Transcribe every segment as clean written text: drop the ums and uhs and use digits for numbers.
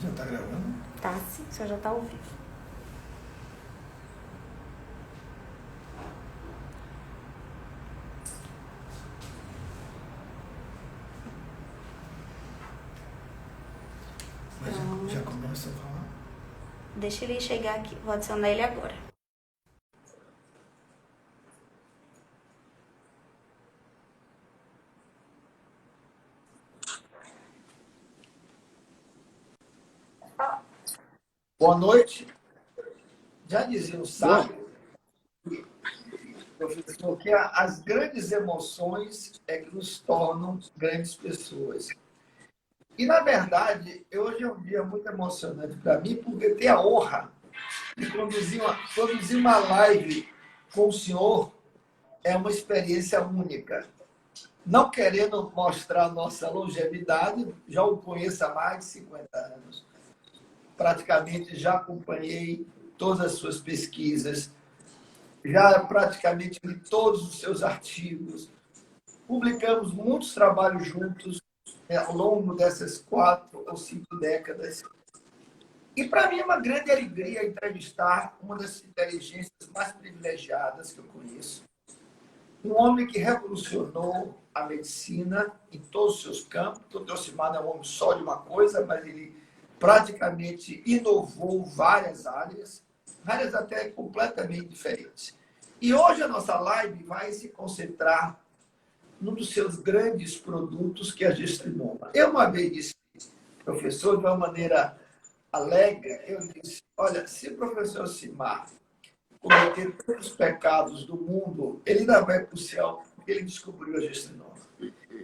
Já está gravando? Tá sim, o senhor já tá ao vivo. Mas já começa a falar? Deixa ele chegar aqui, vou adicionar ele agora. Boa noite. Já dizia o sábio, professor, que as grandes emoções é que nos tornam grandes pessoas. E, na verdade, hoje é um dia muito emocionante para mim, porque ter a honra de conduzir uma live com o senhor é uma experiência única. Não querendo mostrar nossa longevidade, já o conheço há mais de 50 anos. Praticamente já acompanhei todas as suas pesquisas, já praticamente li todos os seus artigos, publicamos muitos trabalhos juntos ao longo dessas 4 ou 5 décadas. E para mim é uma grande alegria entrevistar uma das inteligências mais privilegiadas que eu conheço. Um homem que revolucionou a medicina em todos os seus campos. O Dr. Simar não é um homem só de uma coisa, mas ele praticamente inovou várias áreas até completamente diferentes. E hoje a nossa live vai se concentrar num dos seus grandes produtos, que é a gestrinona. Eu uma vez disse, professor, de uma maneira alegre, eu disse, olha, se o professor Simar cometer todos os pecados do mundo, ele ainda vai para o céu, porque ele descobriu a gestrinona.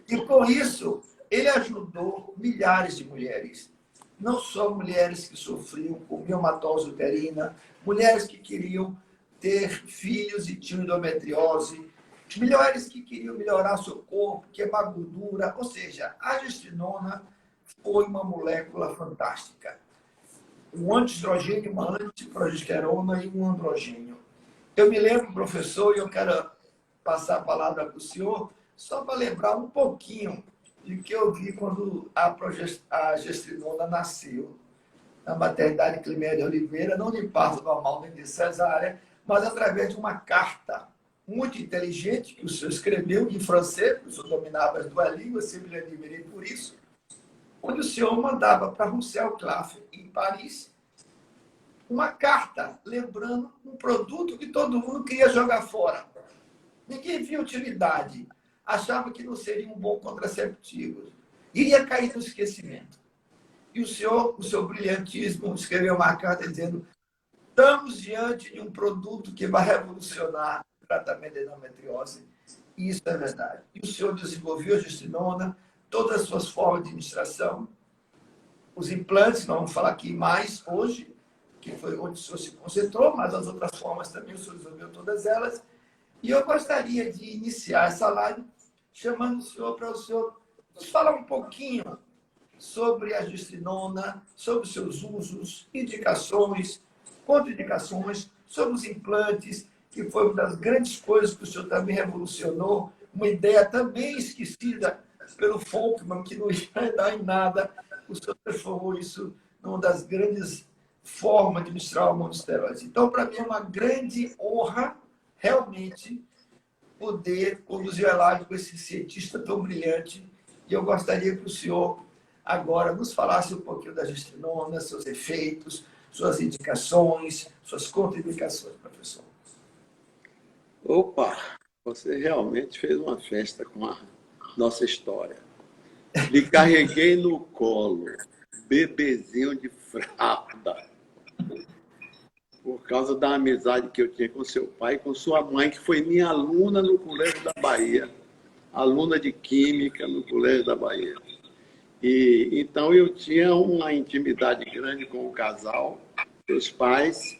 E com isso, ele ajudou milhares de mulheres. Não só mulheres que sofriam com miomatose uterina, mulheres que queriam ter filhos e tinham endometriose, mulheres que queriam melhorar seu corpo, queimar gordura. Ou seja, a gestrinona foi uma molécula fantástica. Um antiestrogênio, uma antiprogesterona e um androgênio. Eu me lembro, professor, e eu quero passar a palavra para o senhor, só para lembrar um pouquinho de que eu vi quando a gestrinona nasceu na maternidade Climéria Oliveira, não de parto normal nem de cesárea, mas através de uma carta muito inteligente que o senhor escreveu em francês, o senhor dominava as duas línguas, sempre lhe admirei por isso, onde o senhor mandava para Roussel Claff, em Paris, uma carta lembrando um produto que todo mundo queria jogar fora. Ninguém via utilidade, achava que não seria um bom contraceptivo, iria cair no esquecimento. E o seu brilhantismo, escreveu uma carta dizendo: estamos diante de um produto que vai revolucionar o tratamento da endometriose. E isso é verdade. E o senhor desenvolveu a gestrinona, todas as suas formas de administração, os implantes, nós vamos falar aqui mais hoje, que foi onde o senhor se concentrou, mas as outras formas também o senhor desenvolveu todas elas. E eu gostaria de iniciar essa live chamando o senhor para o senhor nos falar um pouquinho sobre a gestrinona, sobre os seus usos, indicações, contraindicações, sobre os implantes, que foi uma das grandes coisas que o senhor também revolucionou, uma ideia também esquecida pelo Folkman, que não ia dar em nada. O senhor transformou isso numa das grandes formas de misturar hormônios esteroides. Então, para mim, é uma grande honra, realmente, poder conduzir a live com esse cientista tão brilhante. E eu gostaria que o senhor agora nos falasse um pouquinho da gestrinona, seus efeitos, suas indicações, suas contraindicações, professor. Opa, você realmente fez uma festa com a nossa história. Me carreguei no colo, bebezinho de fralda, por causa da amizade que eu tinha com seu pai e com sua mãe, que foi minha aluna no Colégio da Bahia, aluna de Química no Colégio da Bahia. E então eu tinha uma intimidade grande com o casal, seus pais,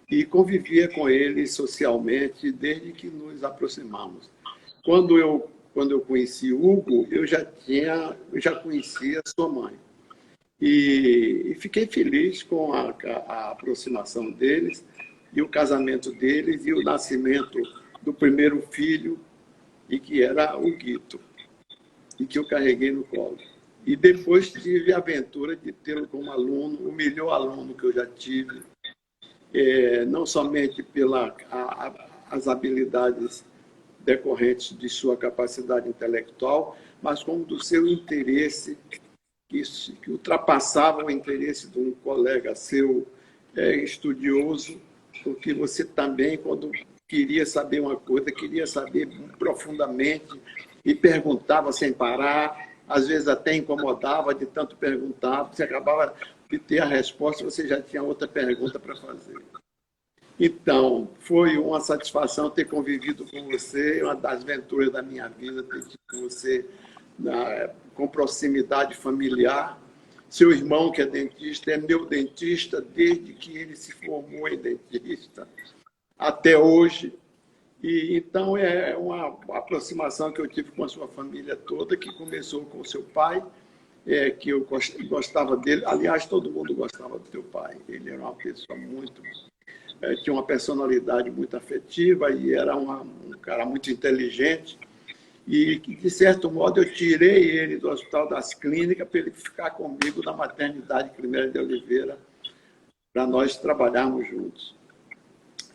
e convivia com eles socialmente desde que nos aproximamos. Quando eu conheci Hugo, eu já conhecia sua mãe. E fiquei feliz com a aproximação deles, e o casamento deles, e o nascimento do primeiro filho, e que era o Guito, e que eu carreguei no colo. E depois tive a aventura de tê-lo como aluno, o melhor aluno que eu já tive, não somente as habilidades decorrentes de sua capacidade intelectual, mas como do seu interesse, que ultrapassava o interesse de um colega seu estudioso, porque você também, quando queria saber uma coisa, queria saber profundamente e perguntava sem parar, às vezes até incomodava de tanto perguntar, você acabava de ter a resposta, você já tinha outra pergunta para fazer. Então, foi uma satisfação ter convivido com você, uma das aventuras da minha vida, ter tido com você com proximidade familiar. Seu irmão, que é dentista, é meu dentista desde que ele se formou em dentista até hoje. E, então, é uma aproximação que eu tive com a sua família toda, que começou com o seu pai, que eu gostava dele. Aliás, todo mundo gostava do teu pai. Ele era uma pessoa muito... tinha uma personalidade muito afetiva e era um cara muito inteligente. E, de certo modo, eu tirei ele do Hospital das Clínicas para ele ficar comigo na maternidade Climério de Oliveira, para nós trabalharmos juntos.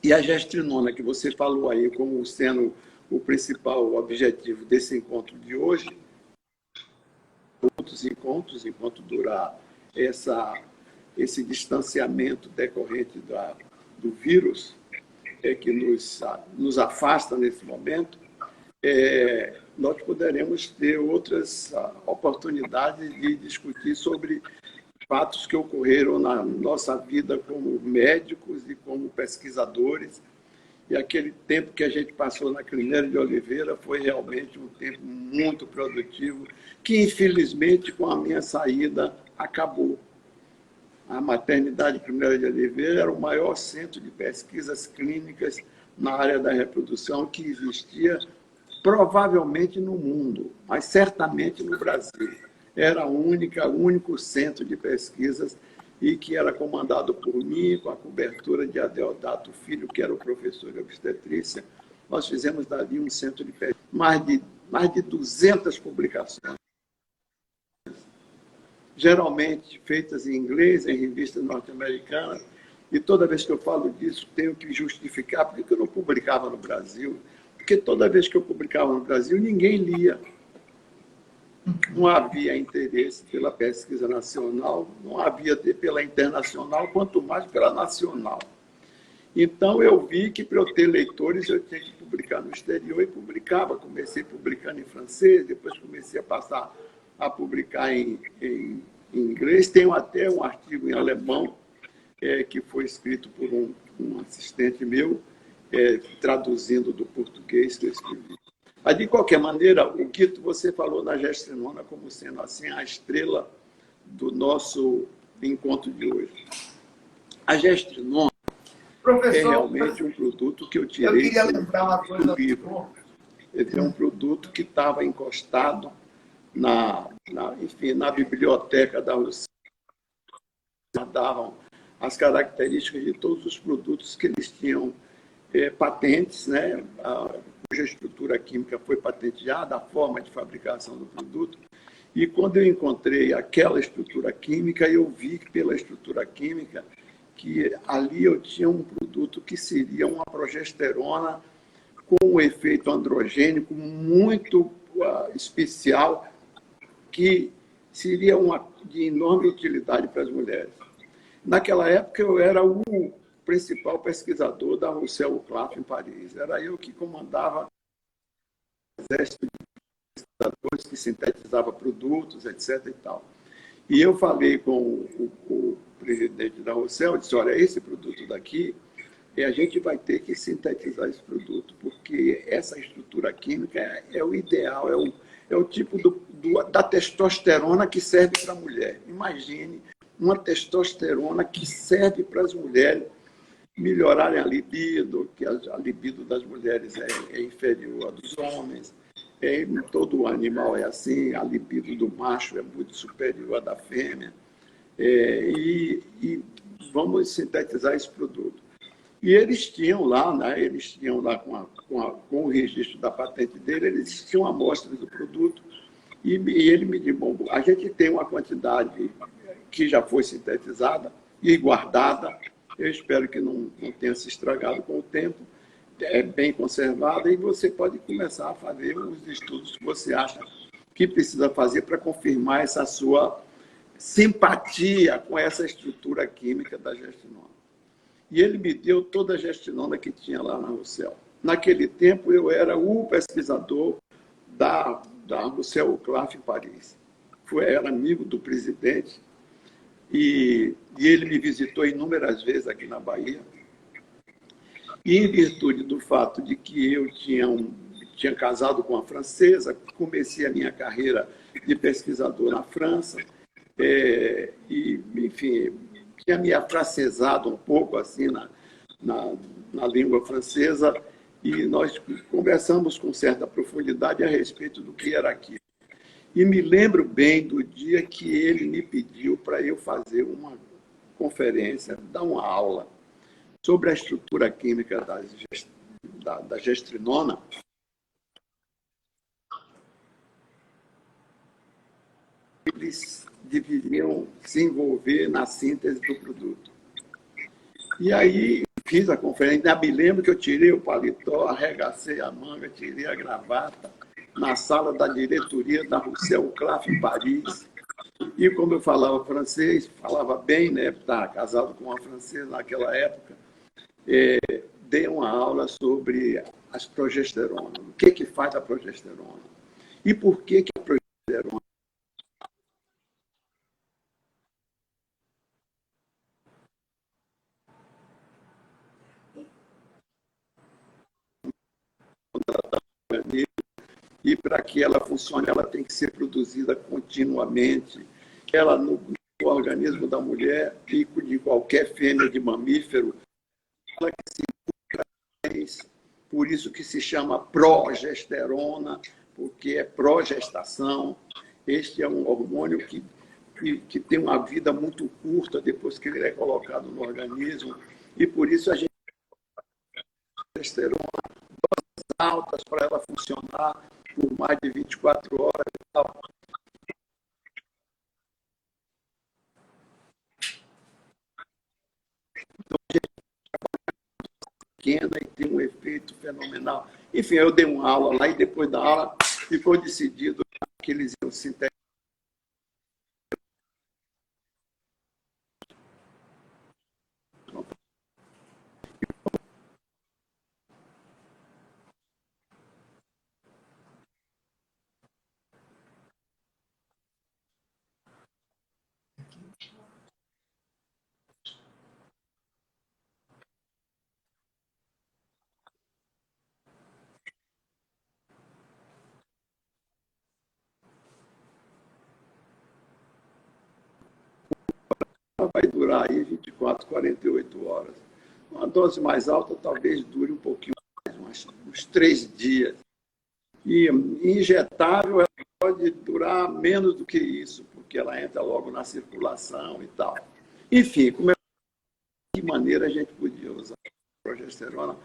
E a gestrinona, que você falou aí como sendo o principal objetivo desse encontro de hoje, outros encontros, enquanto durar esse distanciamento decorrente do vírus, que nos afasta nesse momento, nós poderemos ter outras oportunidades de discutir sobre fatos que ocorreram na nossa vida como médicos e como pesquisadores. E aquele tempo que a gente passou na Climério de Oliveira foi realmente um tempo muito produtivo, que, infelizmente, com a minha saída, acabou. A maternidade Climério de Oliveira era o maior centro de pesquisas clínicas na área da reprodução que existia, provavelmente no mundo, mas certamente no Brasil. Era o único centro de pesquisas e que era comandado por mim, com a cobertura de Adeodato Filho, que era o professor de obstetrícia. Nós fizemos dali um centro de pesquisa, mais de 200 publicações, geralmente feitas em inglês, em revistas norte-americanas, e toda vez que eu falo disso, tenho que justificar por que eu não publicava no Brasil, porque toda vez que eu publicava no Brasil, ninguém lia. Não havia interesse pela pesquisa nacional, não havia pela internacional, quanto mais pela nacional. Então, eu vi que, para eu ter leitores, eu tinha que publicar no exterior, e publicava. Comecei publicando em francês, depois comecei a passar a publicar em inglês. Tenho até um artigo em alemão, que foi escrito por um assistente meu, traduzindo do português que eu escrevi. Mas, de qualquer maneira, o que você falou na gestrinona como sendo assim a estrela do nosso encontro de hoje. A gestrinona é realmente um produto que eu tirei do livro. Ele é um produto que estava encostado enfim, na biblioteca da UCI. Davam as características de todos os produtos que eles tinham patentes, né? Cuja estrutura química foi patenteada, a forma de fabricação do produto. E quando eu encontrei aquela estrutura química, eu vi que pela estrutura química que ali eu tinha um produto que seria uma progesterona com um efeito androgênico muito especial, que seria de enorme utilidade para as mulheres. Naquela época, eu era o principal pesquisador da Roussel Uclaf em Paris. Era eu que comandava o exército de pesquisadores que sintetizava produtos, etc. E tal. E eu falei com o presidente da Roussel, disse, olha, esse produto daqui, a gente vai ter que sintetizar esse produto, porque essa estrutura química é o ideal, é o tipo da testosterona que serve para a mulher. Imagine uma testosterona que serve para as mulheres melhorarem a libido, que a libido das mulheres é inferior à dos homens. Todo animal é assim, a libido do macho é muito superior à da fêmea. E vamos sintetizar esse produto. E eles tinham lá, né, com o registro da patente dele, eles tinham amostras do produto, E ele me disse, bom, a gente tem uma quantidade que já foi sintetizada e guardada, eu espero que não tenha se estragado com o tempo, é bem conservada, e você pode começar a fazer os estudos que você acha que precisa fazer para confirmar essa sua simpatia com essa estrutura química da gestinona. E ele me deu toda a gestinona que tinha lá na Roussel. Naquele tempo, eu era o pesquisador da Roussel Claf em Paris. Era amigo do presidente e ele me visitou inúmeras vezes aqui na Bahia. E em virtude do fato de que eu tinha casado com uma francesa, comecei a minha carreira de pesquisador na França, e, enfim, tinha me afrancesado um pouco assim na língua francesa, e nós conversamos com certa profundidade a respeito do que era aquilo. E me lembro bem do dia que ele me pediu para eu fazer uma conferência, dar uma aula sobre a estrutura química da gestrinona. Eles deveriam se envolver na síntese do produto. E aí fiz a conferência, me lembro que eu tirei o paletó, arregacei a manga, tirei a gravata, na sala da diretoria da Roussel Claf em Paris. E como eu falava francês, falava bem, né? Estava casado com uma francesa naquela época, dei uma aula sobre as progesteronas, o que faz a progesterona e por que a progesterona e para que ela funcione, ela tem que ser produzida continuamente. Ela, no organismo da mulher e de qualquer fêmea de mamífero, ela que se por isso que se chama progesterona, porque é progestação. Este é um hormônio que tem uma vida muito curta depois que ele é colocado no organismo, e por isso a gente tem progesterona altas para ela funcionar por mais de 24 horas e tal. Então, a gente pequena e tem um efeito fenomenal. Enfim, eu dei uma aula lá e depois da aula ficou decidido que eles iam sintetizar. Vai durar aí 24, 48 horas. Uma dose mais alta talvez dure um pouquinho mais, uns 3 dias. E injetável, ela pode durar menos do que isso, porque ela entra logo na circulação e tal. Enfim, de que maneira a gente podia usar a progesterona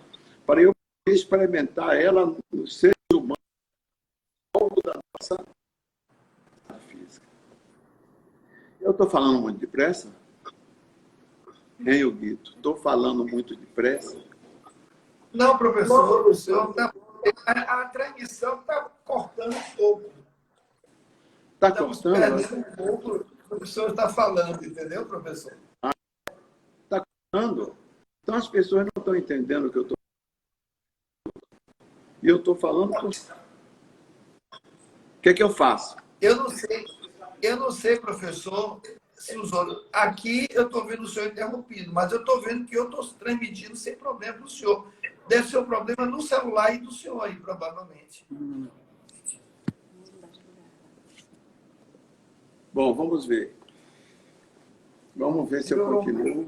para eu experimentar ela no ser humano ao longo da nossa física. Eu estou falando muito depressa? Hein, Huguito? Estou falando muito depressa? Não, professor, o senhor a transmissão está cortando um pouco. Está Estamos cortando? perdendo um pouco o que o senhor está falando, entendeu, professor? Está cortando? Então as pessoas não estão entendendo o que eu estou falando. E eu estou falando com... O que é que eu faço? Eu não sei, professor, se os outros... Aqui eu estou vendo o senhor interrompido, mas eu estou vendo que eu estou transmitindo sem problema para o senhor. Deve ser o problema no celular e do senhor aí, provavelmente. Bom, vamos ver. Vamos ver se eu continuo.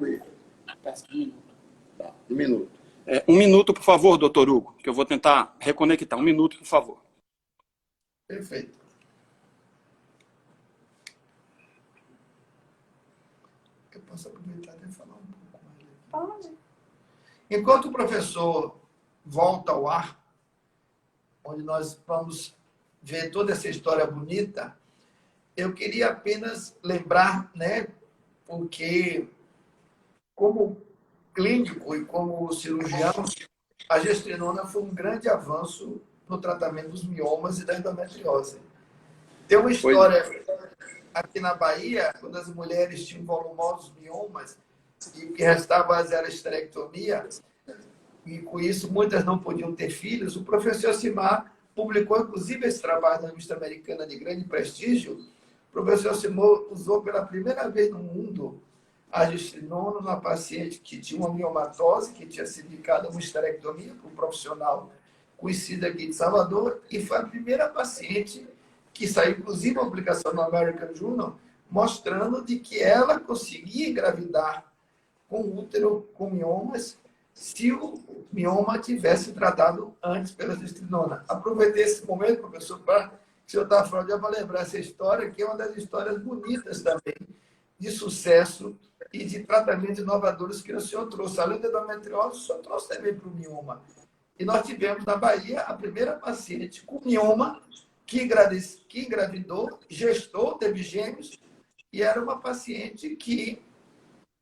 Tá, 1 minuto. 1 minuto, por favor, doutor Hugo, que eu vou tentar reconectar. 1 minuto, por favor. Perfeito. Eu posso aproveitar e falar um pouco mais aqui. Pode. Enquanto o professor volta ao ar, onde nós vamos ver toda essa história bonita, eu queria apenas lembrar, né, porque como clínico e como cirurgião, a gestrinona foi um grande avanço no tratamento dos miomas e da endometriose. Tem uma história aqui na Bahia, quando as mulheres tinham volumosos miomas e o que restava era a esterectomia, e com isso muitas não podiam ter filhos, o professor Simar publicou inclusive esse trabalho na revista americana de grande prestígio. O professor Simar usou pela primeira vez no mundo a gestrinona na paciente que tinha uma miomatose, que tinha sido indicada uma esterectomia por um profissional conhecido aqui de Salvador, e foi a primeira paciente que saiu, inclusive, uma publicação no American Journal, mostrando de que ela conseguia engravidar com útero com miomas se o mioma tivesse tratado antes pela gestrinona. Aproveitei esse momento, professor, para, se eu estava falando, já para lembrar essa história, que é uma das histórias bonitas também, de sucesso e de tratamentos inovadores que o senhor trouxe. Além da endometriose, o senhor trouxe também para o mioma. E nós tivemos na Bahia a primeira paciente com mioma que engravidou, gestou, teve gêmeos, e era uma paciente que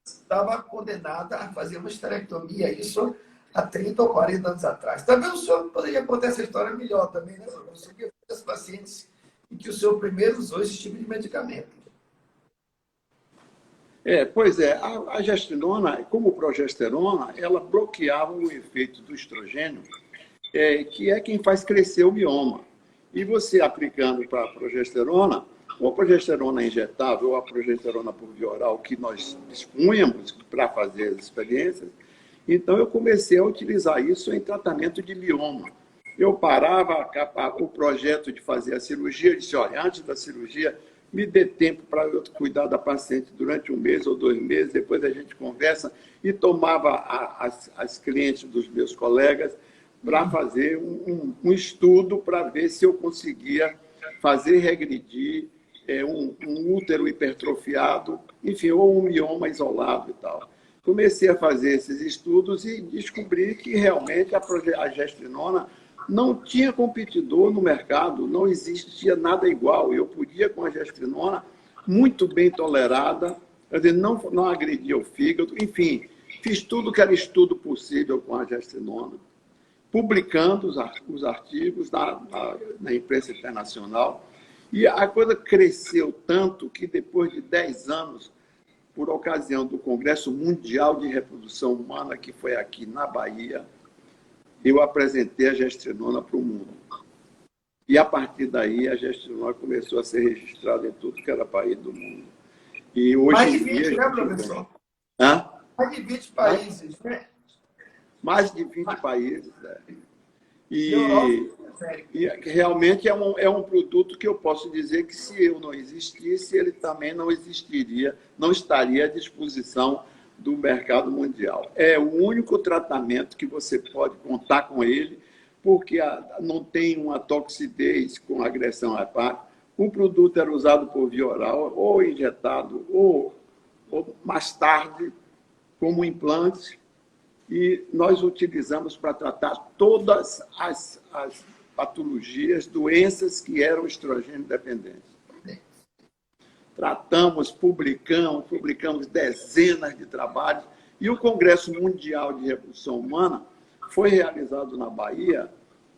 estava condenada a fazer uma esterectomia, isso há 30 ou 40 anos atrás. Talvez o senhor poderia contar essa história melhor também, né, professor? Que as pacientes em que o senhor primeiro usou esse tipo de medicamento. Pois é, a gestrinona, como progesterona, ela bloqueava o efeito do estrogênio, que é quem faz crescer o mioma. E você aplicando para a progesterona, ou a progesterona injetável, ou a progesterona por via oral, que nós dispunhamos para fazer as experiências, então eu comecei a utilizar isso em tratamento de mioma. Eu parava o projeto de fazer a cirurgia, eu disse, olha, antes da cirurgia, me dê tempo para eu cuidar da paciente durante 1 mês ou 2 meses, depois a gente conversa, e tomava as clientes dos meus colegas para fazer um estudo para ver se eu conseguia fazer regredir um útero hipertrofiado, enfim, ou um mioma isolado e tal. Comecei a fazer esses estudos e descobri que realmente a gestrinona não tinha competidor no mercado, não existia nada igual. Eu podia, com a gestrinona, muito bem tolerada, quer dizer, não agredia o fígado, enfim, fiz tudo que era estudo possível com a gestrinona, publicando os artigos na imprensa internacional. E a coisa cresceu tanto que, depois de 10 anos, por ocasião do Congresso Mundial de Reprodução Humana, que foi aqui na Bahia, eu apresentei a gestrinona para o mundo. E, a partir daí, a gestrinona começou a ser registrada em tudo que era país do mundo. E hoje Mais de em 20, dia, né, professor? Hã? Mais de 20 países, né? Mais de 20 países. E América. realmente é um produto que eu posso dizer que, se eu não existisse, ele também não existiria, não estaria à disposição do mercado mundial. É o único tratamento que você pode contar com ele, porque não tem uma toxidez com agressão hepática. O produto era usado por via oral, ou injetado, ou mais tarde, como implante, e nós utilizamos para tratar todas as patologias, doenças que eram estrogênio dependentes. Tratamos, publicamos dezenas de trabalhos, e o Congresso Mundial de Reprodução Humana foi realizado na Bahia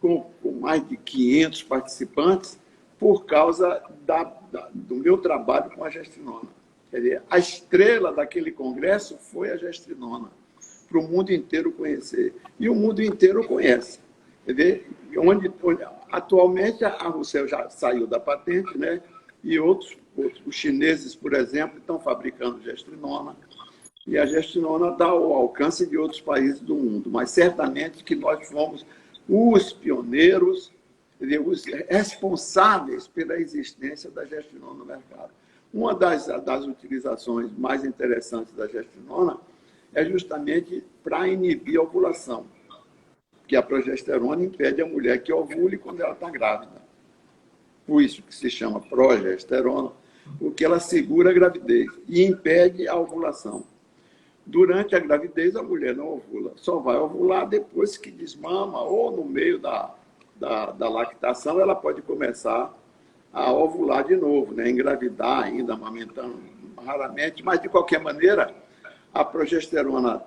com mais de 500 participantes por causa do meu trabalho com a gestrinona. Quer dizer, a estrela daquele congresso foi a gestrinona, para o mundo inteiro conhecer. E o mundo inteiro conhece. Quer dizer, atualmente a Roussel já saiu da patente, né? E os chineses, por exemplo, estão fabricando gestrinona, e a gestrinona dá ao alcance de outros países do mundo. Mas certamente que nós fomos os pioneiros, os responsáveis pela existência da gestrinona no mercado. Uma das utilizações mais interessantes da gestrinona é justamente para inibir a ovulação, que a progesterona impede a mulher que ovule quando ela está grávida. Por isso que se chama progesterona, porque ela segura a gravidez e impede a ovulação. Durante a gravidez, a mulher não ovula, só vai ovular depois que desmama ou no meio da lactação, ela pode começar a ovular de novo, né? Engravidar ainda, amamentando raramente, mas, de qualquer maneira, a progesterona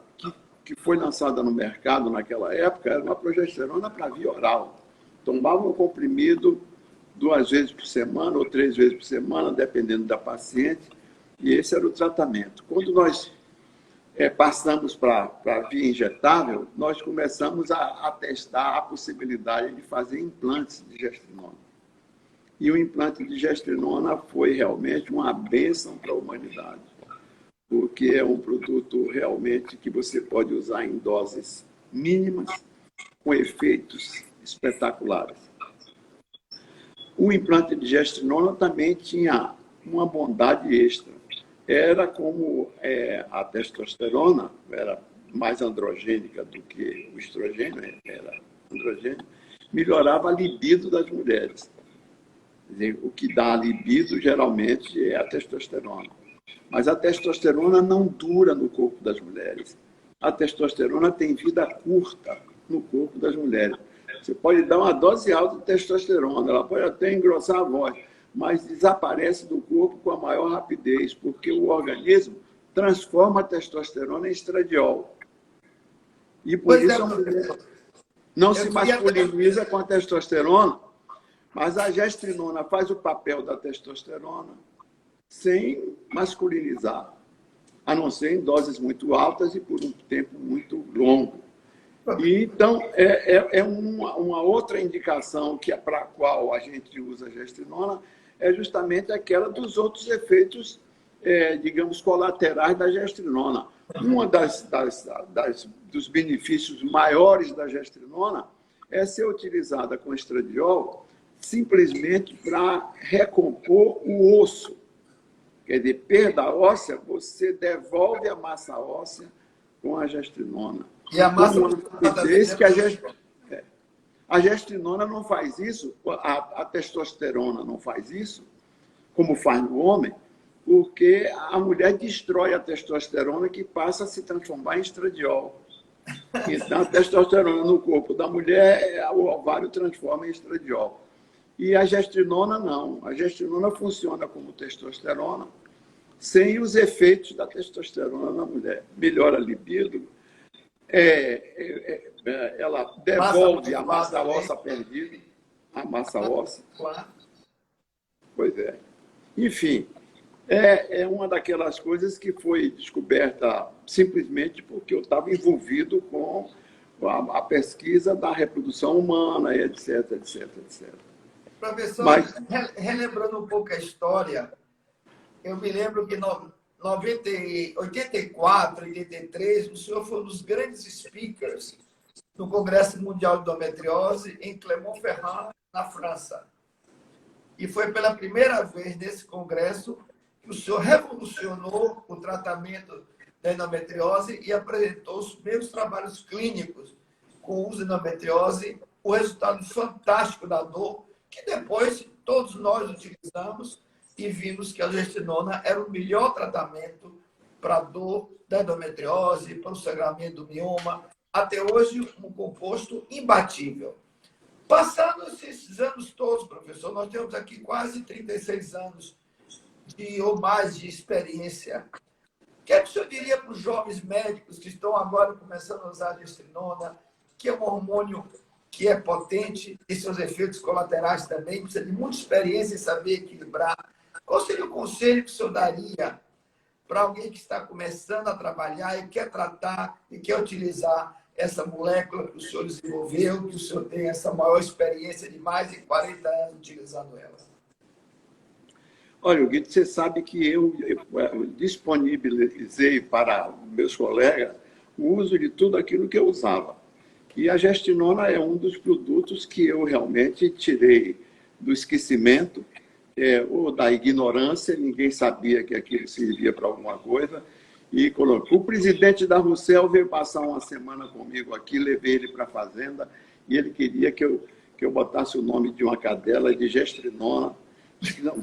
que foi lançada no mercado naquela época era uma progesterona para via oral. Tomava um comprimido 2 vezes por semana ou 3 vezes por semana, dependendo da paciente, e esse era o tratamento. Quando nós passamos para a via injetável, nós começamos a testar a possibilidade de fazer implantes de gestrinona. E o implante de gestrinona foi realmente uma bênção para a humanidade, porque é um produto realmente que você pode usar em doses mínimas, com efeitos espetaculares. O implante de gestrinona também tinha uma bondade extra. Era como a testosterona, era mais androgênica do que o estrogênio, era androgênio, melhorava a libido das mulheres. Quer dizer, o que dá libido, geralmente, é a testosterona. Mas a testosterona não dura no corpo das mulheres. A testosterona tem vida curta no corpo das mulheres. Você pode dar uma dose alta de testosterona, ela pode até engrossar a voz, mas desaparece do corpo com a maior rapidez, porque o organismo transforma a testosterona em estradiol. E por isso não se masculiniza com a testosterona, mas a gestrinona faz o papel da testosterona sem masculinizar, a não ser em doses muito altas e por um tempo muito longo. E, então, é uma outra indicação para a qual a gente usa a gestrinona, é justamente aquela dos outros efeitos, digamos, colaterais da gestrinona. Um dos benefícios maiores da gestrinona é ser utilizada com estradiol simplesmente para recompor o osso. Quer dizer, perda óssea, você devolve a massa óssea com a gestrinona. E a massa a gestrinona não faz isso, a testosterona não faz isso, como faz no homem, porque a mulher destrói a testosterona que passa a se transformar em estradiol. Então, a testosterona no corpo da mulher, o ovário transforma em estradiol. E a gestrinona não. A gestrinona funciona como testosterona, sem os efeitos da testosterona na mulher. Melhora a libido, ela devolve a massa óssea perdida, a massa óssea. Pois é. Enfim, é uma daquelas coisas que foi descoberta simplesmente porque eu estava envolvido com a pesquisa da reprodução humana, etc, etc, etc. Professor, relembrando um pouco a história, eu me lembro que em 84, 83, o senhor foi um dos grandes speakers no Congresso Mundial de Endometriose em Clermont-Ferrand, na França. E foi pela primeira vez nesse congresso que o senhor revolucionou o tratamento da endometriose e apresentou os primeiros trabalhos clínicos com o uso de endometriose, o resultado fantástico da dor, que depois todos nós utilizamos e vimos que a gestrinona era o melhor tratamento para a dor da endometriose, para o sangramento do mioma. Até hoje, um composto imbatível. Passando esses anos todos, professor, nós temos aqui quase 36 anos ou mais de experiência. O que é que o senhor diria para os jovens médicos que estão agora começando a usar a gestrinona, que é um hormônio que é potente e seus efeitos colaterais também, precisa de muita experiência em saber equilibrar? Qual seria o conselho que o senhor daria para alguém que está começando a trabalhar e quer tratar e quer utilizar essa molécula que o senhor desenvolveu, que o senhor tem essa maior experiência de mais de 40 anos utilizando ela? Olha, Guido, você sabe que eu disponibilizei para meus colegas o uso de tudo aquilo que eu usava. E a gestrinona é um dos produtos que eu realmente tirei do esquecimento, ou da ignorância, ninguém sabia que aquilo servia para alguma coisa, e colocou. O presidente da Rousseau veio passar uma semana comigo aqui, levei ele para a fazenda, e ele queria que eu botasse o nome de uma cadela de gestrinona,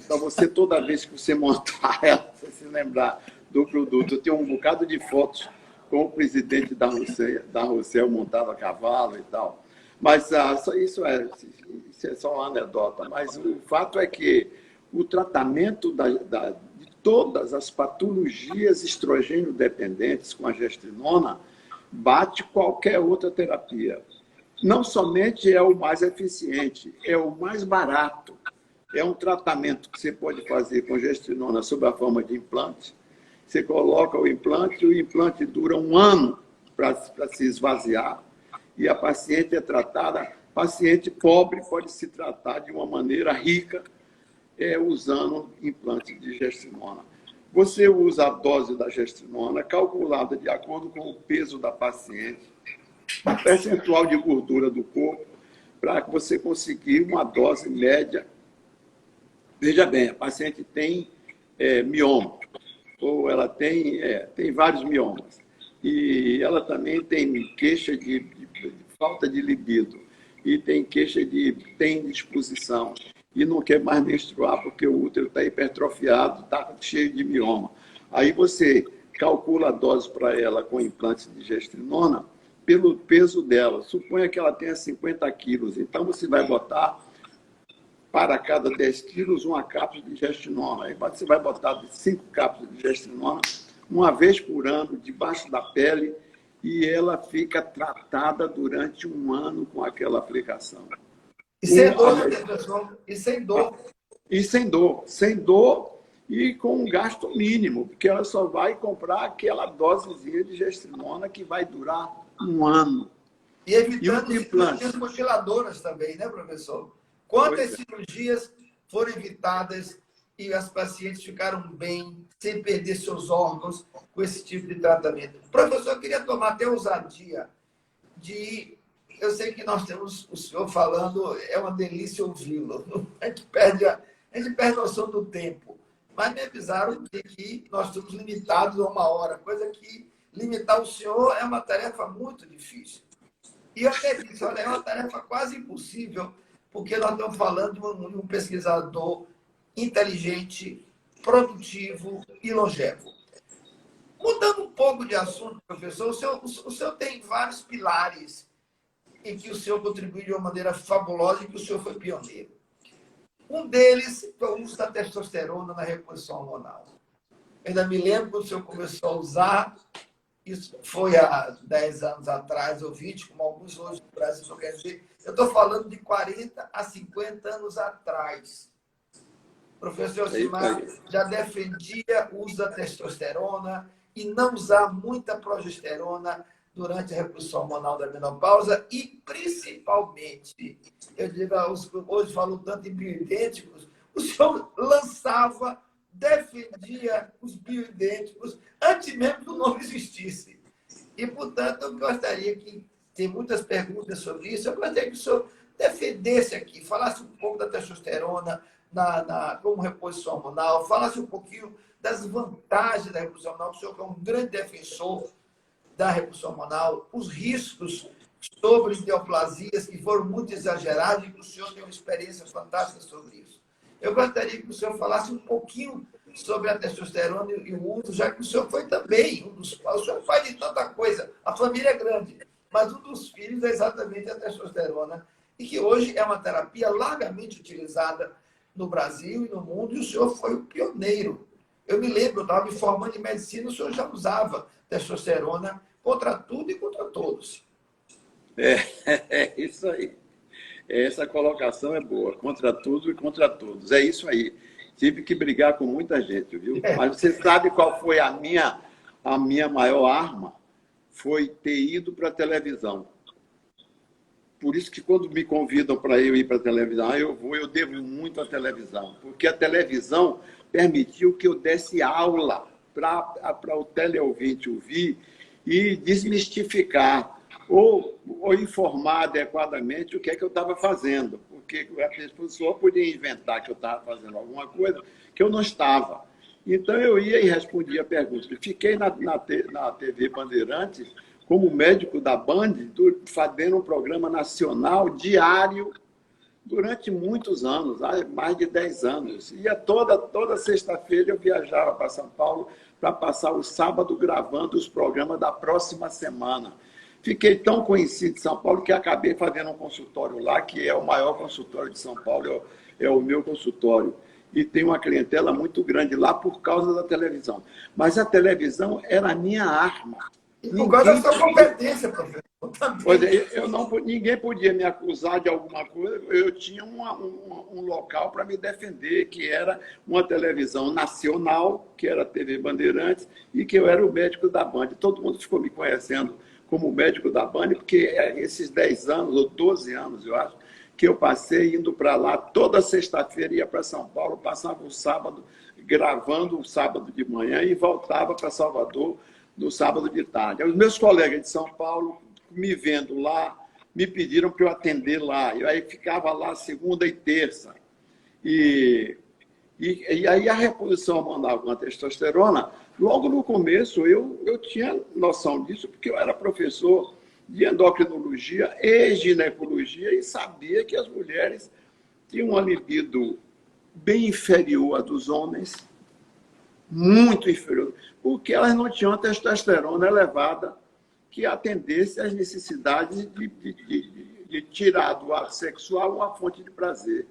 para você, toda vez que você montar ela, você se lembrar do produto. Eu tenho um bocado de fotos com o presidente da Rousseau montado a cavalo e tal. Mas isso é só uma anedota. Mas o fato é que o tratamento de todas as patologias estrogênio dependentes com a gestrinona bate qualquer outra terapia. Não somente é o mais eficiente, é o mais barato. É um tratamento que você pode fazer com gestrinona sob a forma de implante. Você coloca o implante dura 1 ano para se esvaziar. E a paciente é tratada, paciente pobre pode se tratar de uma maneira rica, usando implante de gestrinona. Você usa a dose da gestrinona calculada de acordo com o peso da paciente, o percentual de gordura do corpo, para que você conseguir uma dose média. Veja bem, a paciente tem mioma, ou ela tem vários miomas, e ela também tem queixa de falta de libido, e tem queixa tem indisposição, e não quer mais menstruar porque o útero está hipertrofiado, está cheio de mioma. Aí você calcula a dose para ela com implante de gestrinona pelo peso dela. Suponha que ela tenha 50 quilos, então você vai botar para cada 10 quilos uma cápsula de gestrinona. Aí você vai botar 5 cápsulas de gestrinona uma vez por ano, debaixo da pele, e ela fica tratada durante 1 ano com aquela aplicação. E sem dor, né, professor? E sem dor. E sem dor e com um gasto mínimo, porque ela só vai comprar aquela dosezinha de gestrinona que vai durar 1 ano. E evitando cirurgias mutiladoras também, né, professor? Quantas cirurgias foram evitadas e as pacientes ficaram bem, sem perder seus órgãos, com esse tipo de tratamento? Professor, eu queria tomar até ousadia de... Eu sei que nós temos o senhor falando, é uma delícia ouvi-lo. A gente perde noção do tempo. Mas me avisaram de que nós estamos limitados a 1 hora, coisa que limitar o senhor é uma tarefa muito difícil. E eu até disse, olha, é uma tarefa quase impossível, porque nós estamos falando de um pesquisador inteligente, produtivo e longevo. Mudando um pouco de assunto, professor, o senhor tem vários pilares em que o senhor contribuiu de uma maneira fabulosa e que o senhor foi pioneiro. Um deles foi o uso da testosterona na reposição hormonal. Eu ainda me lembro quando o senhor começou a usar, isso foi há 10 anos atrás, ou 20, como alguns hoje no Brasil, quer dizer, eu estou falando de 40 a 50 anos atrás. O professor Simar já defendia o uso da testosterona e não usar muita progesterona durante a reposição hormonal da menopausa e, principalmente, eu digo, hoje falo tanto em bioidênticos, o senhor lançava, defendia os bioidênticos antes mesmo que o nome existisse. E, portanto, eu gostaria que, tem muitas perguntas sobre isso, eu gostaria que o senhor defendesse aqui, falasse um pouco da testosterona como reposição hormonal, falasse um pouquinho das vantagens da reposição hormonal, o senhor que é um grande defensor da reposição hormonal, os riscos sobre neoplasias que foram muito exagerados e que o senhor tem uma experiência fantástica sobre isso. Eu gostaria que o senhor falasse um pouquinho sobre a testosterona e o uso, já que o senhor foi também o senhor faz de tanta coisa, a família é grande, mas um dos filhos é exatamente a testosterona, e que hoje é uma terapia largamente utilizada no Brasil e no mundo, e o senhor foi o pioneiro. Eu me lembro, eu estava me formando em medicina, o senhor já usava testosterona contra tudo e contra todos. Isso aí. Essa colocação é boa, contra tudo e contra todos. É isso aí. Tive que brigar com muita gente, viu? Mas você sabe qual foi a minha maior arma? Foi ter ido para a televisão. Por isso que quando me convidam para eu ir para a televisão, eu devo muito à televisão. Porque a televisão permitiu que eu desse aula para o teleouvinte ouvir e desmistificar ou informar adequadamente o que é que eu estava fazendo. Porque a pessoa podia inventar que eu estava fazendo alguma coisa que eu não estava. Então, eu ia e respondia a pergunta. Fiquei na TV Bandeirantes como médico da Band, fazendo um programa nacional diário durante muitos anos, mais de 10 anos. E toda sexta-feira eu viajava para São Paulo para passar o sábado gravando os programas da próxima semana. Fiquei tão conhecido de São Paulo que acabei fazendo um consultório lá, que é o maior consultório de São Paulo, é o meu consultório. E tem uma clientela muito grande lá por causa da televisão. Mas a televisão era a minha arma. E por causa da sua competência, professor. Pois é, ninguém podia me acusar de alguma coisa. Eu tinha um local para me defender, que era uma televisão nacional, que era a TV Bandeirantes, e que eu era o médico da Band. Todo mundo ficou me conhecendo como médico da Band, porque esses 10 anos, ou 12 anos, eu acho, que eu passei indo para lá toda sexta-feira, ia para São Paulo, passava o sábado gravando o sábado de manhã e voltava para Salvador no sábado de tarde. Os meus colegas de São Paulo, me vendo lá, me pediram para eu atender lá. E aí ficava lá segunda e terça. E aí a reposição hormonal com a testosterona, logo no começo eu tinha noção disso, porque eu era professor de endocrinologia e ginecologia e sabia que as mulheres tinham uma libido bem inferior à dos homens, muito inferior, porque elas não tinham a testosterona elevada que atendesse às necessidades de tirar do ato sexual uma fonte de prazer.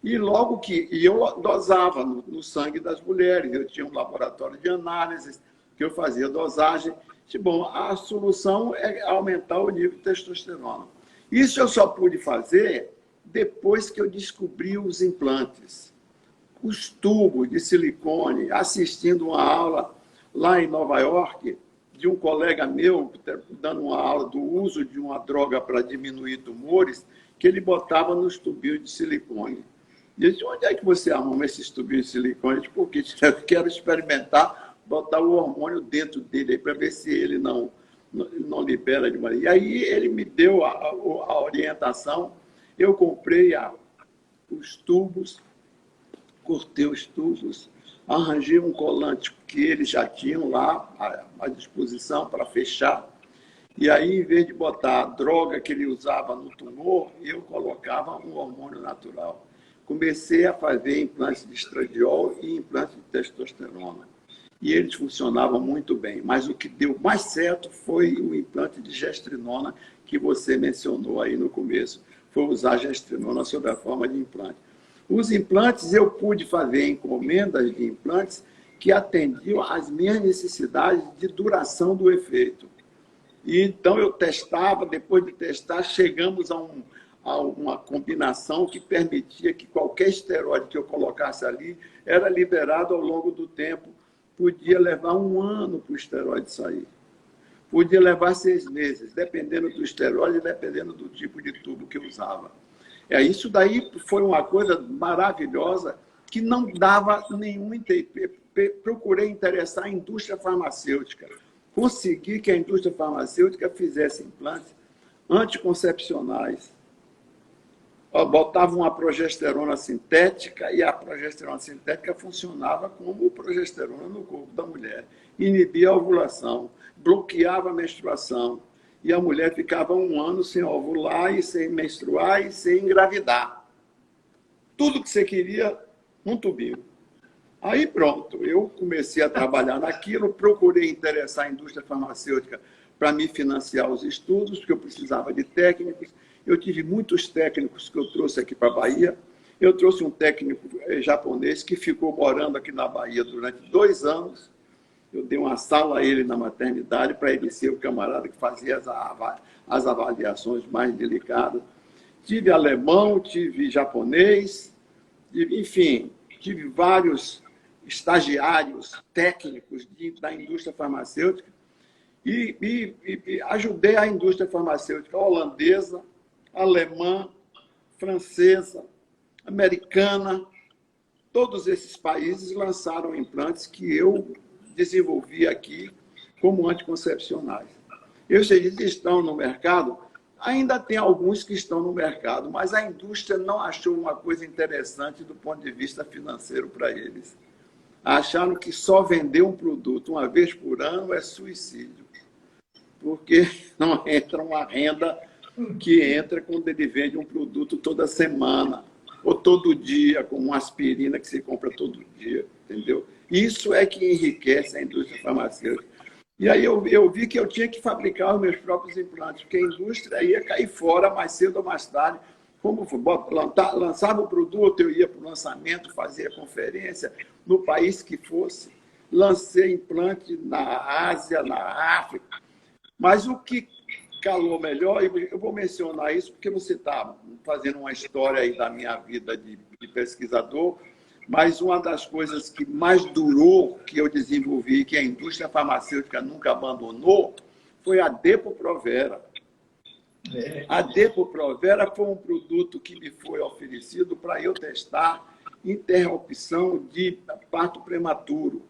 E logo que eu dosava no sangue das mulheres, eu tinha um laboratório de análises, que eu fazia dosagem. Bom, a solução é aumentar o nível de testosterona. Isso eu só pude fazer depois que eu descobri os implantes. Os tubos de silicone, assistindo uma aula lá em Nova York, de um colega meu, dando uma aula do uso de uma droga para diminuir tumores, que ele botava nos tubinhos de silicone. E eu disse, onde é que você arruma esses tubinhos de silicone? Porque eu quero experimentar, botar o hormônio dentro dele, para ver se ele não libera de maneira. E aí ele me deu a orientação, eu comprei os tubos, cortei os tubos, arranjei um colante que eles já tinham lá à disposição para fechar. E aí, em vez de botar a droga que ele usava no tumor, eu colocava um hormônio natural. Comecei a fazer implantes de estradiol e implantes de testosterona. E eles funcionavam muito bem. Mas o que deu mais certo foi o implante de gestrinona, que você mencionou aí no começo. Foi usar a gestrinona sob a forma de implante. Os implantes, eu pude fazer encomendas de implantes que atendiam às minhas necessidades de duração do efeito. E então eu testava, depois de testar, chegamos a uma combinação que permitia que qualquer esteroide que eu colocasse ali era liberado ao longo do tempo. Podia levar 1 ano para o esteroide sair. Podia levar 6 meses, dependendo do esteroide, dependendo do tipo de tubo que eu usava. Isso daí foi uma coisa maravilhosa que não dava nenhum interesse. Procurei interessar a indústria farmacêutica. Consegui que a indústria farmacêutica fizesse implantes anticoncepcionais. Botava uma progesterona sintética e a progesterona sintética funcionava como progesterona no corpo da mulher. Inibia a ovulação, bloqueava a menstruação. E a mulher ficava 1 ano sem ovular e sem menstruar e sem engravidar. Tudo que você queria, um tubinho. Aí pronto, eu comecei a trabalhar naquilo, procurei interessar a indústria farmacêutica para me financiar os estudos, porque eu precisava de técnicos. Eu tive muitos técnicos que eu trouxe aqui para a Bahia. Eu trouxe um técnico japonês que ficou morando aqui na Bahia durante 2 anos. Eu dei uma sala a ele na maternidade para ele ser o camarada que fazia as avaliações mais delicadas. Tive alemão, tive japonês, enfim, tive vários estagiários técnicos da indústria farmacêutica e ajudei a indústria farmacêutica holandesa, alemã, francesa, americana. Todos esses países lançaram implantes que eu desenvolvi aqui como anticoncepcionais. Eles estão no mercado, ainda tem alguns que estão no mercado, mas a indústria não achou uma coisa interessante do ponto de vista financeiro para eles. Acharam que só vender um produto uma vez por ano é suicídio, porque não entra uma renda que entra quando ele vende um produto toda semana, ou todo dia, como uma aspirina que se compra todo dia, entendeu? Isso é que enriquece a indústria farmacêutica. E aí eu vi que eu tinha que fabricar os meus próprios implantes, porque a indústria ia cair fora mais cedo ou mais tarde. Como lançava o produto, eu ia para o lançamento, fazia conferência no país que fosse. Lancei implante na Ásia, na África. Mas o que calou melhor, eu vou mencionar isso porque você está fazendo uma história aí da minha vida de pesquisador, mas uma das coisas que mais durou, que eu desenvolvi, que a indústria farmacêutica nunca abandonou, foi a Depo-Provera. A Depo-Provera foi um produto que me foi oferecido para eu testar interrupção de parto prematuro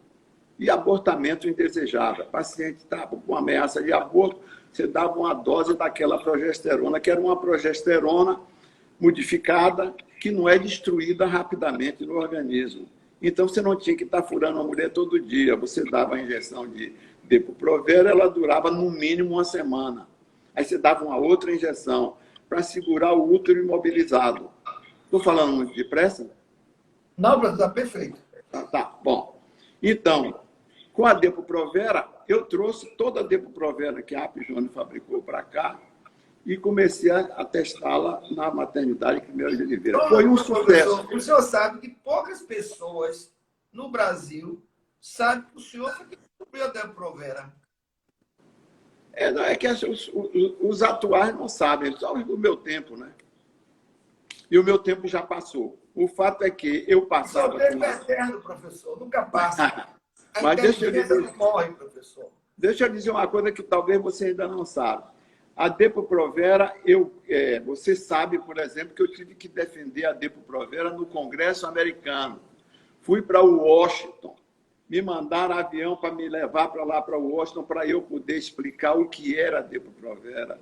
e abortamento indesejável. O paciente estava com ameaça de aborto, você dava uma dose daquela progesterona, que era uma progesterona modificada, que não é destruída rapidamente no organismo. Então, você não tinha que estar furando a mulher todo dia. Você dava a injeção de Depo-Provera, ela durava no mínimo uma semana. Aí você dava uma outra injeção para segurar o útero imobilizado. Estou falando muito depressa? Não, professor, está perfeito. Tá, bom. Então, com a Depo-Provera, eu trouxe toda a Depo-Provera que a Apijone fabricou para cá e comecei a testá-la na maternidade Primeiro de Oliveira. Foi um sucesso. O senhor sabe que poucas pessoas no Brasil sabem que o senhor foi que descobriu a Depo-Provera. É que os atuais não sabem, só os do meu tempo, né? E o meu tempo já passou. O fato é que eu passava... O tempo é eterno, professor, nunca passa. Mas deixa não morre, professor. Deixa eu dizer uma coisa que talvez você ainda não sabe. A Depo-Provera, você sabe, por exemplo, que eu tive que defender a Depo-Provera no Congresso americano. Fui para Washington. Me mandaram avião para me levar para lá, para Washington, para eu poder explicar o que era a Depo-Provera.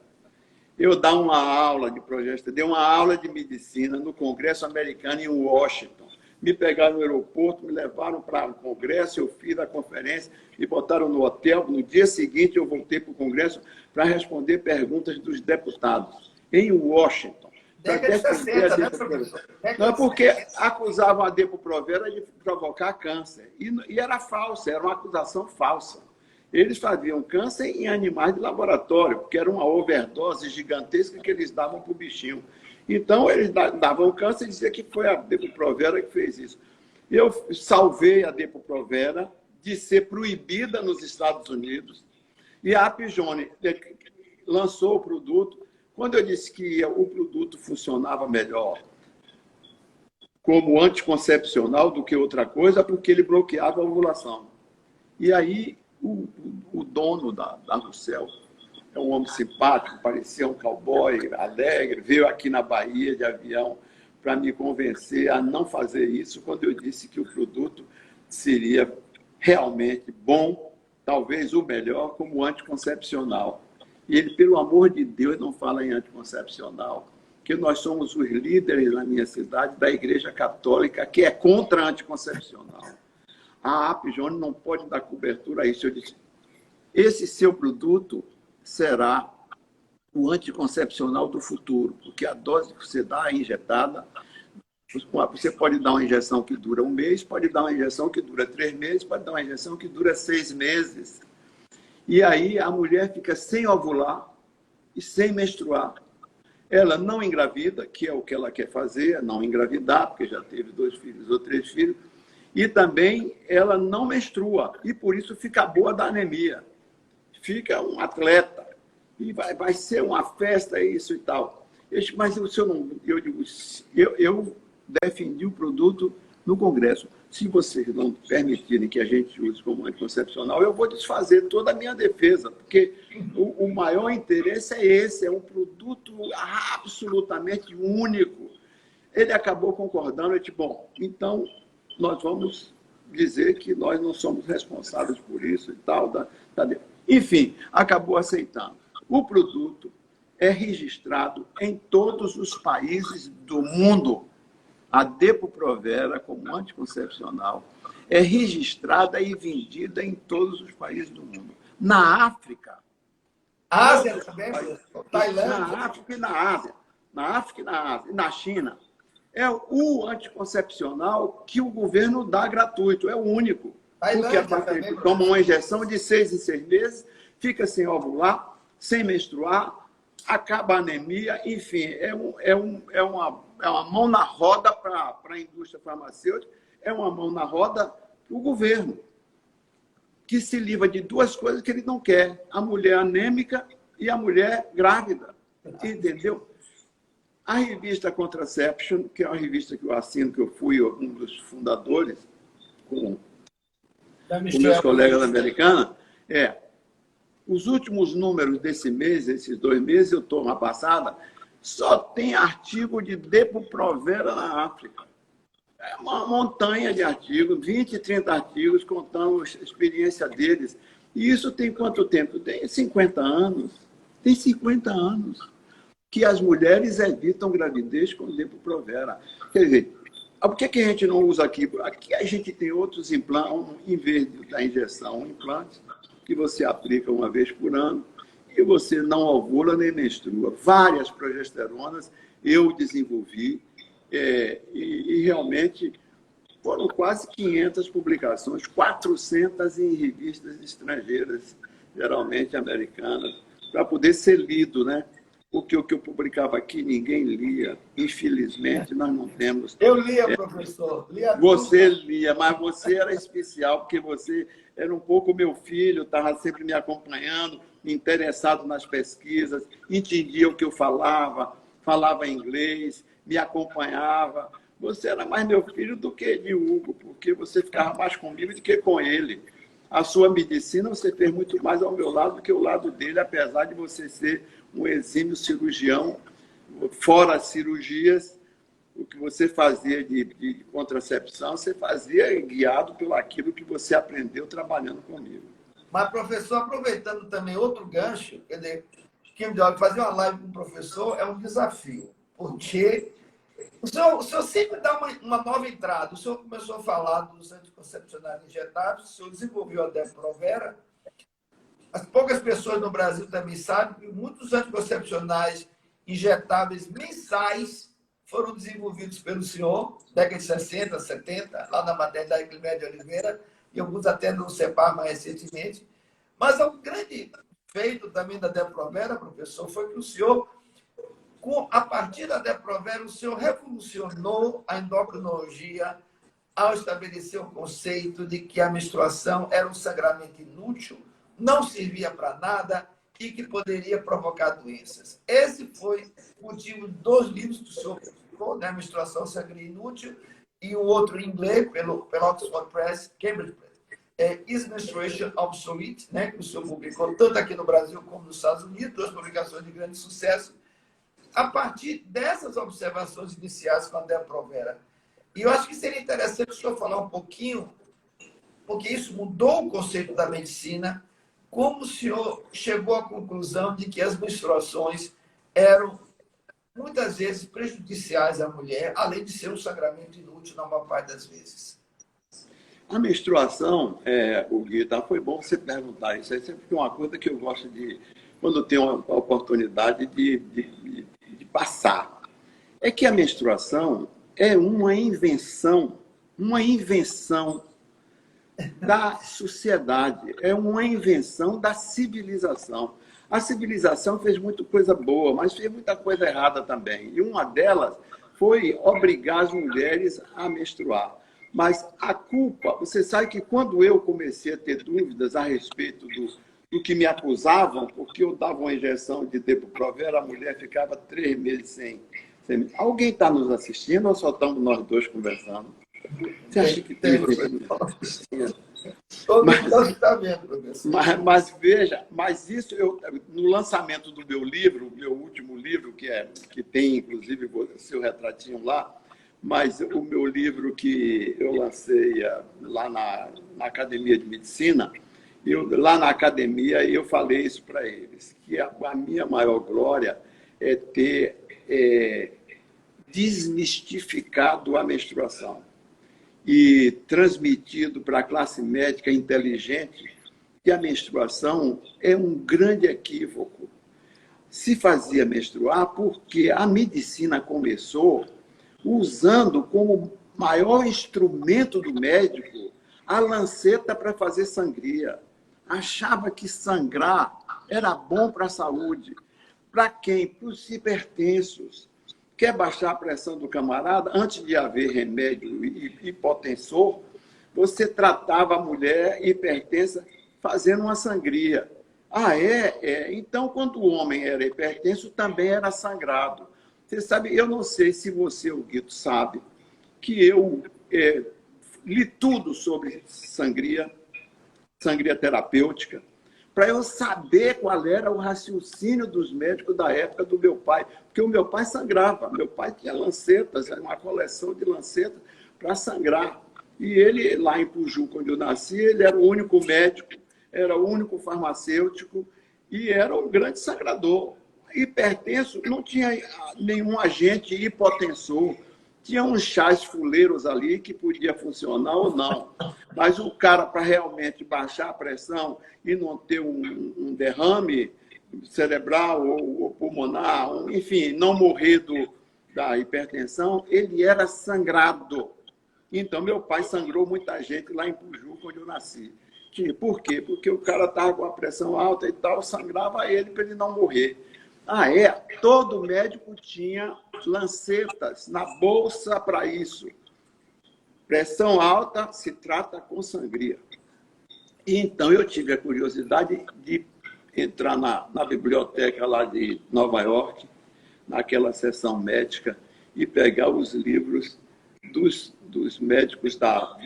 Eu dar uma aula de progesterona, dei uma aula de medicina no Congresso americano em Washington. Me pegaram no aeroporto, me levaram para o Congresso, eu fiz a conferência, me botaram no hotel. No dia seguinte, eu voltei para o Congresso para responder perguntas dos deputados em Washington. Década de 60, né, professor? Não, porque acusavam a Depo-Provera de provocar câncer. E era falsa, era uma acusação falsa. Eles faziam câncer em animais de laboratório, porque era uma overdose gigantesca que eles davam para o bichinho. Então, eles davam câncer e diziam que foi a Depo-Provera que fez isso. Eu salvei a Depo-Provera de ser proibida nos Estados Unidos e a Apijone lançou o produto. Quando eu disse que o produto funcionava melhor como anticoncepcional do que outra coisa, porque ele bloqueava a ovulação. E aí, o dono da Russell, é um homem simpático, parecia um cowboy alegre, veio aqui na Bahia de avião para me convencer a não fazer isso quando eu disse que o produto seria realmente bom, talvez o melhor, como anticoncepcional. E ele, pelo amor de Deus, não fala em anticoncepcional, que nós somos os líderes na minha cidade da Igreja Católica, que é contra a anticoncepcional. A Apijone não pode dar cobertura a isso. Eu disse, esse seu produto será o anticoncepcional do futuro, porque a dose que você dá é injetada. Você pode dar uma injeção que dura 1 mês, pode dar uma injeção que dura 3 meses, pode dar uma injeção que dura 6 meses. E aí a mulher fica sem ovular e sem menstruar. Ela não engravida, que é o que ela quer fazer, não engravidar, porque já teve 2 filhos ou 3 filhos, e também ela não menstrua, e por isso fica boa da anemia. Fica um atleta, e vai ser uma festa, isso e tal. Mas o senhor não... Eu defendi o produto no Congresso. Se vocês não permitirem que a gente use como anticoncepcional, eu vou desfazer toda a minha defesa, porque o maior interesse é esse, é um produto absolutamente único. Ele acabou concordando, eu disse, bom, então nós vamos dizer que nós não somos responsáveis por isso e tal. Enfim, acabou aceitando. O produto é registrado em todos os países do mundo. A Depo-Provera, como anticoncepcional, é registrada e vendida em todos os países do mundo. Na África... Ásia também, Tailândia. Na África e na Ásia. Na África e na Ásia. E na China. É o anticoncepcional que o governo dá gratuito. É o único. Porque a partir de toma uma injeção de 6 em 6 meses, fica sem ovular, sem menstruar, acaba a anemia, enfim, é uma mão na roda para a indústria farmacêutica, é uma mão na roda para o governo, que se livra de duas coisas que ele não quer, a mulher anêmica e a mulher grávida, entendeu? A revista Contraception, que é uma revista que eu assino, que eu fui um dos fundadores, com meus colegas americanos, os últimos números desse mês, esses 2 meses, eu estou na passada, só tem artigo de Depo-Provera na África. É uma montanha de artigos, 20, 30 artigos contando a experiência deles. E isso tem quanto tempo? Tem 50 anos. Tem 50 anos que as mulheres evitam gravidez com Depo-Provera. Quer dizer, por que a gente não usa aqui? Aqui a gente tem outros implantes, em vez da injeção, um implante que você aplica uma vez por ano e você não ovula nem menstrua. Várias progesteronas eu desenvolvi e realmente foram quase 500 publicações, 400 em revistas estrangeiras, geralmente americanas, para poder ser lido, né? Porque o que eu publicava aqui ninguém lia. Infelizmente, nós não temos... Eu lia, professor. Lia você lia, mas você era especial, porque você era um pouco meu filho, estava sempre me acompanhando, interessado nas pesquisas, entendia o que eu falava inglês, me acompanhava. Você era mais meu filho do que de Hugo, porque você ficava mais comigo do que com ele. A sua medicina você fez muito mais ao meu lado do que ao lado dele, apesar de você ser um exímio cirurgião, fora cirurgias, o que você fazia de contracepção, você fazia guiado pelo aquilo que você aprendeu trabalhando comigo. Mas, professor, aproveitando também outro gancho, quer dizer, Kim Jong, fazer uma live com o professor é um desafio, porque o senhor sempre dá uma nova entrada. O senhor começou a falar dos anticoncepcionais injetáveis, o senhor desenvolveu a Depo-Provera. As poucas pessoas no Brasil também sabem que muitos anticoncepcionais injetáveis mensais foram desenvolvidos pelo senhor, década de 60, 70, lá na maternidade Climédia de Oliveira, e alguns até no CEPAR mais recentemente. Mas o grande feito também da Depo-Provera, professor, foi que o senhor, a partir da Depo-Provera, o senhor revolucionou a endocrinologia ao estabelecer o conceito de que a menstruação era um sangramento inútil, não servia para nada e que poderia provocar doenças. Esse foi o motivo dos livros que o senhor publicou, né? Menstruação Sangue Inútil, e o outro em inglês, pelo Oxford Press, Cambridge Press, Is Menstruation Obsolete, né? Que o senhor publicou tanto aqui no Brasil como nos Estados Unidos, 2 publicações de grande sucesso, a partir dessas observações iniciais com a Depo-Provera. E eu acho que seria interessante o senhor falar um pouquinho, porque isso mudou o conceito da medicina. Como o senhor chegou à conclusão de que as menstruações eram, muitas vezes, prejudiciais à mulher, além de ser um sangramento inútil na maior parte das vezes? A menstruação, o Guita, foi bom você perguntar isso. É sempre uma coisa que eu gosto de, quando eu tenho a oportunidade de passar. É que a menstruação é uma invenção da sociedade, é uma invenção da civilização. A civilização fez muita coisa boa, mas fez muita coisa errada também. E uma delas foi obrigar as mulheres a menstruar. Mas a culpa, você sabe que quando eu comecei a ter dúvidas a respeito do que me acusavam, porque eu dava uma injeção de Depo-Provera, a mulher ficava 3 meses sem. Alguém está nos assistindo ou só estamos nós dois conversando? Você acha que tem mas veja, mas isso no lançamento do meu livro, meu último livro, que tem inclusive o seu retratinho lá, mas o meu livro que eu lancei lá na Academia de Medicina, lá na academia eu falei isso para eles, que a minha maior glória é ter desmistificado a menstruação e transmitido para a classe médica inteligente que a menstruação é um grande equívoco. Se fazia menstruar porque a medicina começou usando como maior instrumento do médico a lanceta para fazer sangria. Achava que sangrar era bom para a saúde. Para quem? Para os hipertensos. Quer baixar a pressão do camarada? Antes de haver remédio hipotensor, você tratava a mulher hipertensa fazendo uma sangria. Ah, é? Então, quando o homem era hipertenso, também era sangrado. Você sabe, eu não sei se você, o Guito, sabe que eu li tudo sobre sangria terapêutica, para eu saber qual era o raciocínio dos médicos da época do meu pai. Porque o meu pai sangrava. Meu pai tinha lancetas, uma coleção de lancetas para sangrar. E ele, lá em Puju, quando eu nasci, ele era o único médico, era o único farmacêutico e era um grande sangrador. Hipertenso, não tinha nenhum agente hipotensor. Tinha uns chás fuleiros ali que podia funcionar ou não. Mas o cara, para realmente baixar a pressão e não ter um derrame cerebral ou pulmonar, enfim, não morrer da hipertensão, ele era sangrado. Então, meu pai sangrou muita gente lá em Puju, quando eu nasci. Por quê? Porque o cara estava com a pressão alta e tal, sangrava ele para ele não morrer. Ah, é? Todo médico tinha lancetas na bolsa para isso. Pressão alta se trata com sangria. E então eu tive a curiosidade de entrar na biblioteca lá de Nova York, naquela seção médica, e pegar os livros dos médicos da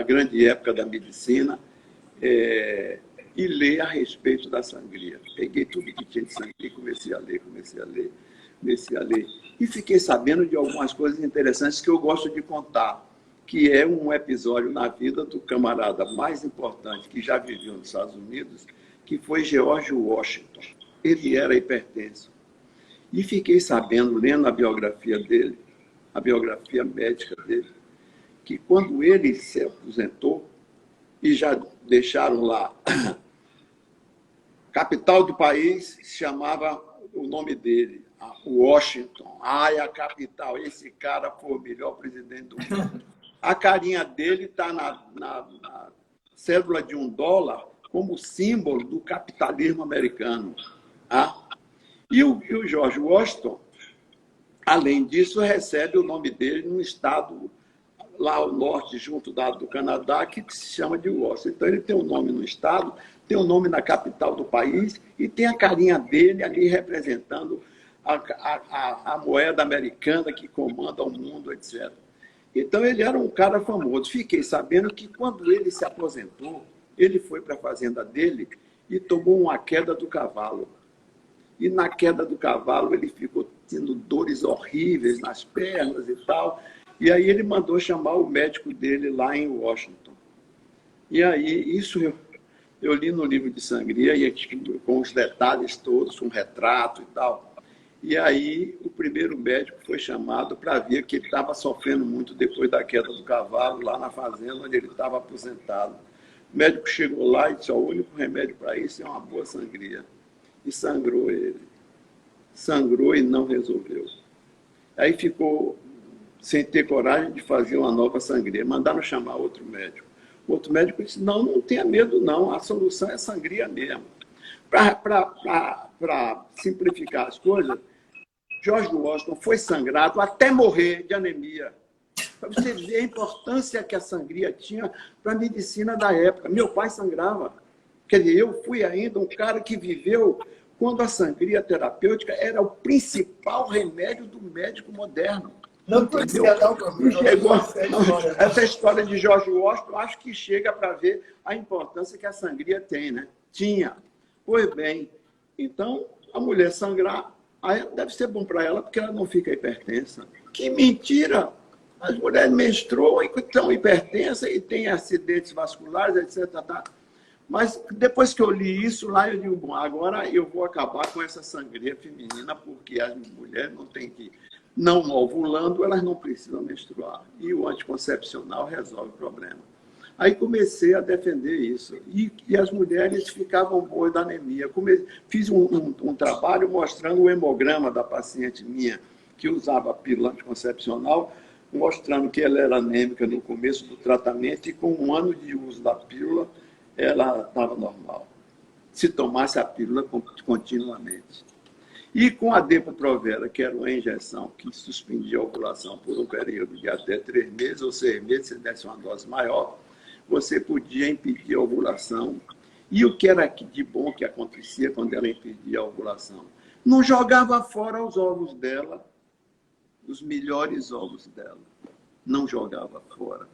grande época da medicina, e ler a respeito da sangria. Peguei tudo que tinha de sangria, comecei a ler. E fiquei sabendo de algumas coisas interessantes que eu gosto de contar, que é um episódio na vida do camarada mais importante que já viveu nos Estados Unidos, que foi George Washington. Ele era hipertenso. E fiquei sabendo, lendo a biografia dele, a biografia médica dele, que quando ele se aposentou, e já deixaram lá, capital do país chamava o nome dele, Washington. Ai, a capital, esse cara foi o melhor presidente do mundo. A carinha dele está na cédula de $1 como símbolo do capitalismo americano. Tá? E o George Washington, além disso, recebe o nome dele num estado lá ao norte, junto do Canadá, que se chama de Washington. Então, ele tem um nome no estado, tem um nome na capital do país e tem a carinha dele ali representando a moeda americana que comanda o mundo, etc. Então, ele era um cara famoso. Fiquei sabendo que, quando ele se aposentou, ele foi para a fazenda dele e tomou uma queda do cavalo. E na queda do cavalo, ele ficou tendo dores horríveis nas pernas e tal. E aí ele mandou chamar o médico dele lá em Washington. E aí, isso eu li no livro de sangria, e com os detalhes todos, um retrato e tal. E aí o primeiro médico foi chamado para ver que ele estava sofrendo muito depois da queda do cavalo, lá na fazenda onde ele estava aposentado. O médico chegou lá e disse: o único remédio para isso é uma boa sangria. E sangrou ele. Sangrou e não resolveu. Aí ficou sem ter coragem de fazer uma nova sangria. Mandaram chamar outro médico. O outro médico disse: não tenha medo não, a solução é sangria mesmo. Para simplificar as coisas, George Washington foi sangrado até morrer de anemia. Para você ver a importância que a sangria tinha para a medicina da época. Meu pai sangrava. Quer dizer, eu fui ainda um cara que viveu quando a sangria terapêutica era o principal remédio do médico moderno. Não conhecia, não. Essa história de George Washington, acho que chega para ver a importância que a sangria tem, né? Tinha. Pois bem, então, a mulher sangrar, aí deve ser bom para ela, porque ela não fica hipertensa. Que mentira! As mulheres menstruam e estão hipertensas e têm acidentes vasculares, etc. Tá? Mas depois que eu li isso lá, eu digo: bom, agora eu vou acabar com essa sangria feminina, porque as mulheres não têm que... Não ovulando, elas não precisam menstruar. E o anticoncepcional resolve o problema. Aí comecei a defender isso. E as mulheres ficavam boas da anemia. Fiz um trabalho mostrando o hemograma da paciente minha, que usava a pílula anticoncepcional. mostrando que ela era anêmica no começo do tratamento e com 1 ano de uso da pílula, ela estava normal, se tomasse a pílula continuamente. E com a Depo-Provera, que era uma injeção que suspendia a ovulação por um período de até 3 meses ou 6 meses, se desse uma dose maior, você podia impedir a ovulação. E o que era de bom que acontecia quando ela impedia a ovulação? Não jogava fora os ovos dela, os melhores ovos dela. Não jogava fora.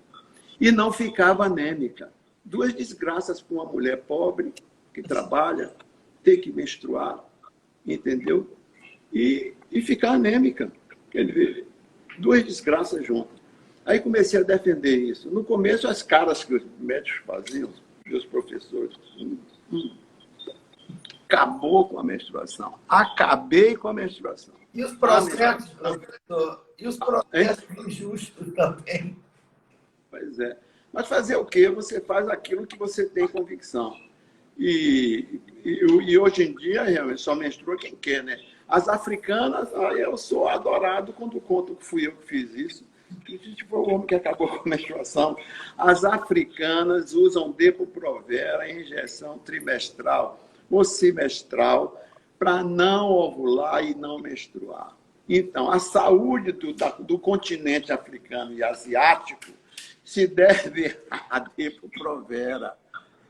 E não ficava anêmica. 2 desgraças para uma mulher pobre, que trabalha, ter que menstruar, entendeu? E ficar anêmica. Quer dizer, 2 desgraças juntas. Aí comecei a defender isso. No começo, as caras que os médicos faziam, os professores, acabou com a menstruação. Acabei com a menstruação. E os processos, professor? E os processos injustos também? Pois é. Mas fazer o quê? Você faz aquilo que você tem convicção. E hoje em dia, realmente, só menstrua quem quer, né? As africanas, eu sou adorado quando conto que fui eu que fiz isso. Que foi o homem que acabou com a menstruação. As africanas usam Depo-Provera, injeção trimestral ou semestral, para não ovular e não menstruar. Então, a saúde do continente africano e asiático se deve a Depo-Provera,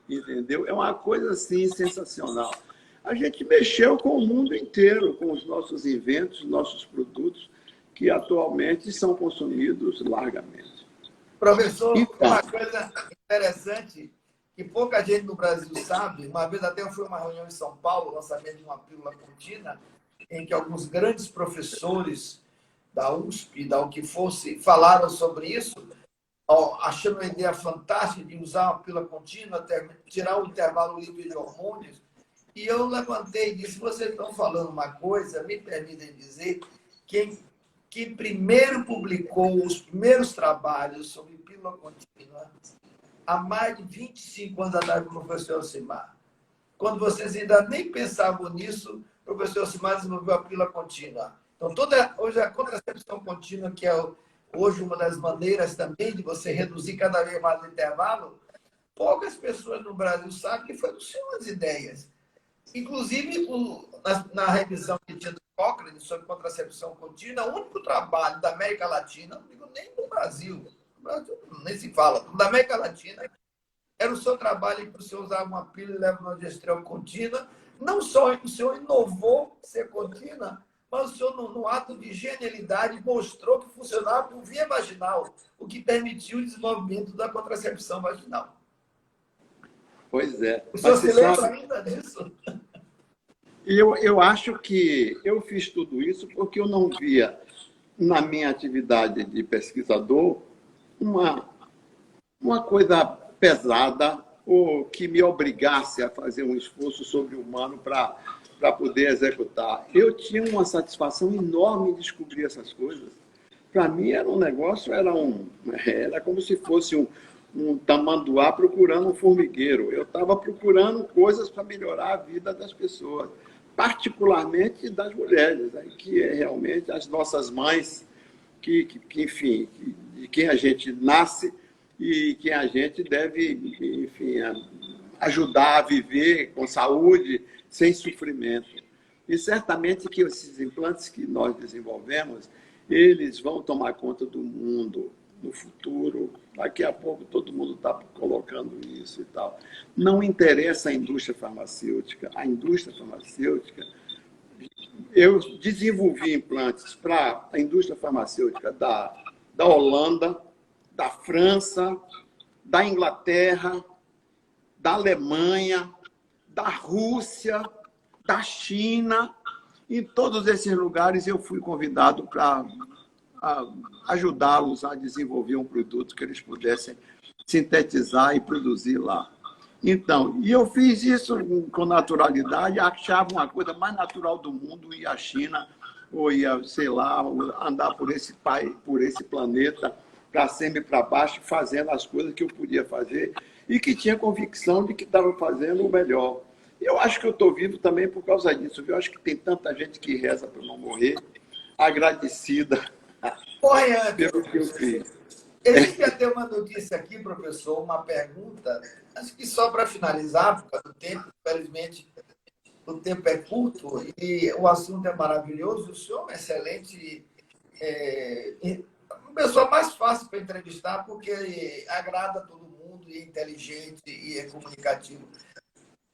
entendeu? É uma coisa, assim, sensacional. A gente mexeu com o mundo inteiro, com os nossos inventos, nossos produtos, que atualmente são consumidos largamente. Professor, Então, uma coisa interessante que pouca gente no Brasil sabe, uma vez até eu fui a uma reunião em São Paulo, lançamento de uma pílula contínua, em que alguns grandes professores da USP, da o que fosse, falaram sobre isso, achando uma ideia fantástica de usar uma pílula contínua, tirar o intervalo livre de hormônios. E eu levantei e disse, vocês estão falando uma coisa, me permitem dizer, que primeiro publicou os primeiros trabalhos sobre pílula contínua há mais de 25 anos atrás, o professor Elcimar. Quando vocês ainda nem pensavam nisso, o professor Elcimar desenvolveu a pílula contínua. Então, hoje a contracepção contínua, que é hoje uma das maneiras também de você reduzir cada vez mais o intervalo, poucas pessoas no Brasil sabem que foi dos senhor as ideias. Inclusive, na revisão que tinha do Cochrane sobre contracepção contínua, o único trabalho da América Latina, não digo nem do Brasil, nem se fala, da América Latina, era o seu trabalho em que o senhor usava uma pílula e levonorgestrel contínua. Não só o senhor inovou ser contínua, mas o senhor, no ato de genialidade, mostrou que funcionava por via vaginal, o que permitiu o desenvolvimento da contracepção vaginal. Pois é. O senhor se lembra ainda disso? Eu acho que eu fiz tudo isso porque eu não via na minha atividade de pesquisador uma coisa pesada ou que me obrigasse a fazer um esforço sobre-humano para poder executar. Eu tinha uma satisfação enorme em descobrir essas coisas. Para mim era um negócio, era como se fosse um tamanduá procurando um formigueiro. Eu estava procurando coisas para melhorar a vida das pessoas, particularmente das mulheres, né, que é realmente as nossas mães, enfim, de quem a gente nasce e que a gente deve, enfim, ajudar a viver com saúde, sem sofrimento. E certamente que esses implantes que nós desenvolvemos, eles vão tomar conta do mundo no futuro. Daqui a pouco todo mundo está colocando isso e tal. Não interessa a indústria farmacêutica. A indústria farmacêutica... Eu desenvolvi implantes para a indústria farmacêutica da Holanda, da França, da Inglaterra, da Alemanha, da Rússia, da China. Em todos esses lugares eu fui convidado para ajudá-los a desenvolver um produto que eles pudessem sintetizar e produzir lá. Então, e eu fiz isso com naturalidade, achava uma coisa mais natural do mundo ir à China, ou ia, sei lá, andar por esse planeta, para cima e para baixo, fazendo as coisas que eu podia fazer e que tinha convicção de que estava fazendo o melhor. Eu acho que eu estou vivo também por causa disso. Eu acho que tem tanta gente que reza para não morrer, agradecida Corre antes. Pelo que eu fiz. Existe até uma notícia aqui, professor, uma pergunta, acho que só para finalizar, por causa do tempo, infelizmente o tempo é curto e o assunto é maravilhoso. O senhor é um excelente, uma pessoa mais fácil para entrevistar, porque agrada todo mundo e é inteligente e é comunicativo.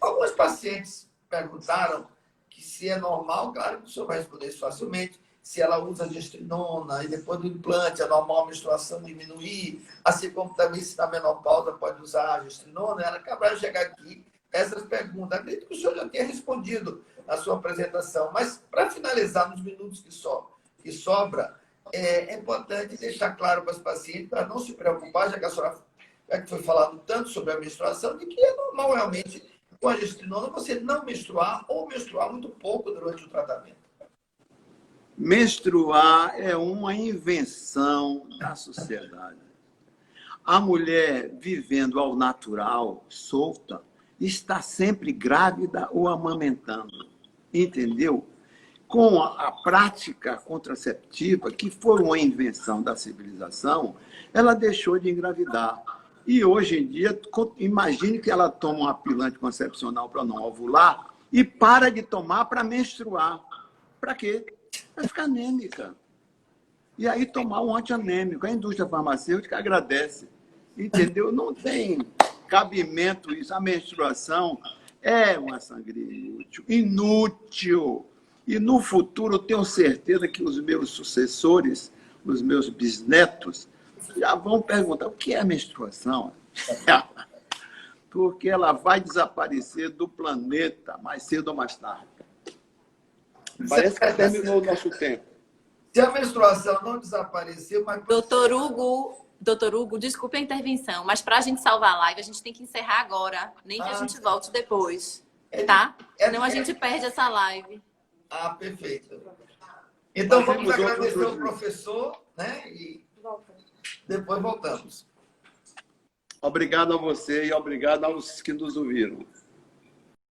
Alguns pacientes perguntaram que se é normal, claro que o senhor vai responder isso facilmente, se ela usa gestrinona e depois do implante é normal a menstruação diminuir, assim como também se na menopausa pode usar a gestrinona. Ela acabaram de chegar aqui essas perguntas. Acredito que o senhor já tenha respondido na sua apresentação, mas para finalizar nos minutos que sobra, é importante deixar claro para os pacientes, para não se preocupar, já que a senhora já que foi falado tanto sobre a menstruação, de que é normal realmente com a gestrinona você não menstruar ou menstruar muito pouco durante o tratamento. Menstruar é uma invenção da sociedade. A mulher vivendo ao natural, solta, está sempre grávida ou amamentando. Entendeu? Com a prática contraceptiva, que foi uma invenção da civilização, ela deixou de engravidar. E hoje em dia, imagine que ela toma uma pílula anticoncepcional para não ovular e para de tomar para menstruar. Para quê? Para ficar anêmica. E aí tomar um antianêmico. A indústria farmacêutica agradece. Entendeu? Não tem cabimento isso. A menstruação é uma sangria inútil. Inútil. E no futuro eu tenho certeza que os meus sucessores, os meus bisnetos, já vão perguntar o que é a menstruação. Porque ela vai desaparecer do planeta mais cedo ou mais tarde. Parece que terminou o nosso tempo. Se a menstruação não desapareceu, mas... Doutor Hugo, desculpe a intervenção, mas para a gente salvar a live, a gente tem que encerrar agora. Nem que a gente volte depois, tá? Senão a gente perde essa live. Ah, perfeito. Então vamos agradecer ao professor, né? E depois voltamos. Obrigado a você e obrigado aos que nos ouviram.